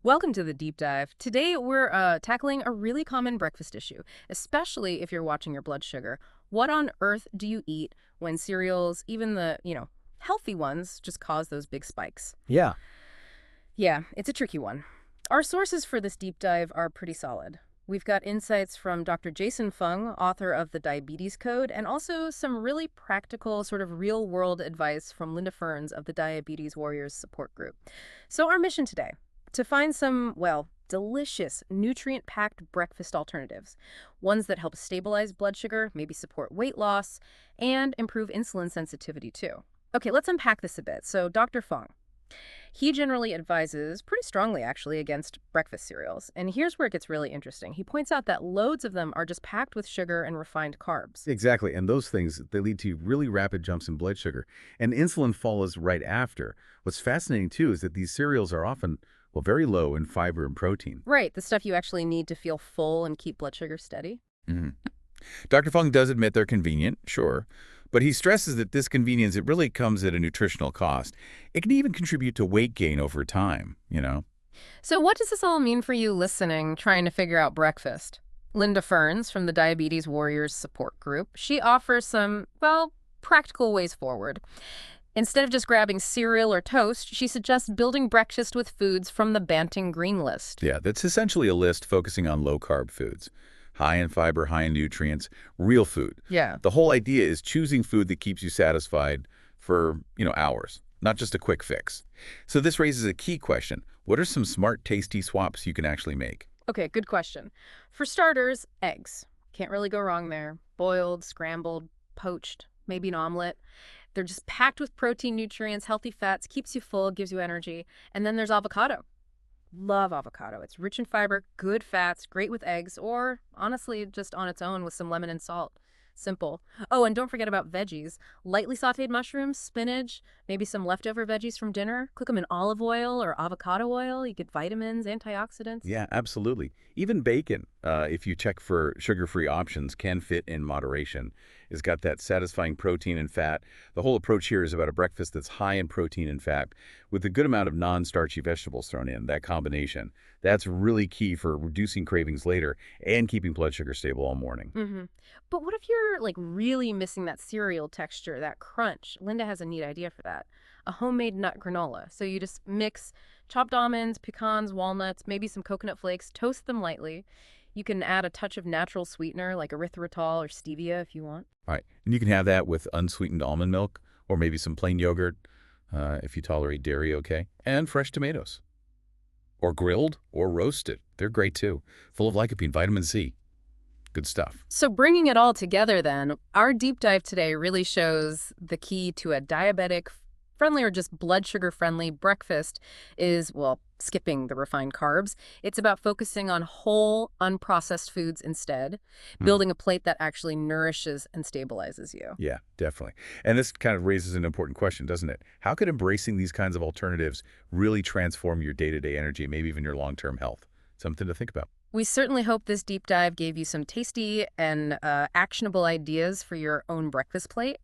Welcome to the deep dive. Today we're tackling a really common breakfast issue, especially if you're watching your blood sugar. What on earth do you eat when cereals, even the healthy ones, just cause those big spikes? Yeah. Yeah, it's a tricky one. Our sources for this deep dive are pretty solid. We've got insights from Dr. Jason Fung, author of the Diabetes Code, and also some really practical, sort of real-world advice from Linda Ferns of the Diabetes Warriors Support Group. So our mission today, to find some, well, delicious, nutrient-packed breakfast alternatives. Ones that help stabilize blood sugar, maybe support weight loss, and improve insulin sensitivity too. Okay, let's unpack this a bit. So Dr. Fung, he generally advises, pretty strongly actually, against breakfast cereals. And here's where it gets really interesting. He points out that loads of them are just packed with sugar and refined carbs. Exactly. And those things, they lead to really rapid jumps in blood sugar. And insulin follows right after. What's fascinating, too, is that these cereals are often, well, very low in fiber and protein. Right, the stuff you actually need to feel full and keep blood sugar steady. Mhm. Dr. Fung does admit they're convenient, sure, but he stresses that this convenience, it really comes at a nutritional cost. It can even contribute to weight gain over time. So what does this all mean for you listening, trying to figure out breakfast? Linda Ferns from the Diabetes Warriors Support Group, she offers some, well, practical ways forward. Instead of just grabbing cereal or toast, she suggests building breakfast with foods from the Banting Green List. Yeah, that's essentially a list focusing on low-carb foods. High in fiber, high in nutrients, real food. Yeah. The whole idea is choosing food that keeps you satisfied for hours, not just a quick fix. So this raises a key question. What are some smart, tasty swaps you can actually make? Okay, good question. For starters, eggs. Can't really go wrong there. Boiled, scrambled, poached, maybe an omelet. They're just packed with protein, nutrients, healthy fats, keeps you full, gives you energy. And then there's avocado. Love avocado. It's rich in fiber, good fats, great with eggs, or honestly, just on its own with some lemon and salt. Simple. Oh, and don't forget about veggies. Lightly sauteed mushrooms, spinach, maybe some leftover veggies from dinner. Cook them in olive oil or avocado oil. You get vitamins, antioxidants. Yeah, absolutely. Even bacon, if you check for sugar-free options, can fit in moderation. It's got that satisfying protein and fat. The whole approach here is about a breakfast that's high in protein and fat with a good amount of non-starchy vegetables thrown in, that combination. That's really key for reducing cravings later and keeping blood sugar stable all morning. But what if you're like really missing that cereal texture, that crunch? Linda has a neat idea for that. A homemade nut granola. So you just mix chopped almonds, pecans, walnuts, maybe some coconut flakes, toast them lightly. You can add a touch of natural sweetener like erythritol or stevia if you want. All right, and you can have that with unsweetened almond milk or maybe some plain yogurt if you tolerate dairy, okay? And fresh tomatoes. Or grilled or roasted. They're great too. Full of lycopene, vitamin C. Good stuff. So bringing it all together then, our deep dive today really shows the key to a diabetic friendly or just blood sugar friendly breakfast is, well, skipping the refined carbs. It's about focusing on whole, unprocessed foods instead, Hmm. building a plate that actually nourishes and stabilizes you. Yeah, definitely. And this kind of raises an important question, doesn't it? How could embracing these kinds of alternatives really transform your day-to-day energy, maybe even your long-term health? Something to think about. We certainly hope this deep dive gave you some tasty and actionable ideas for your own breakfast plate.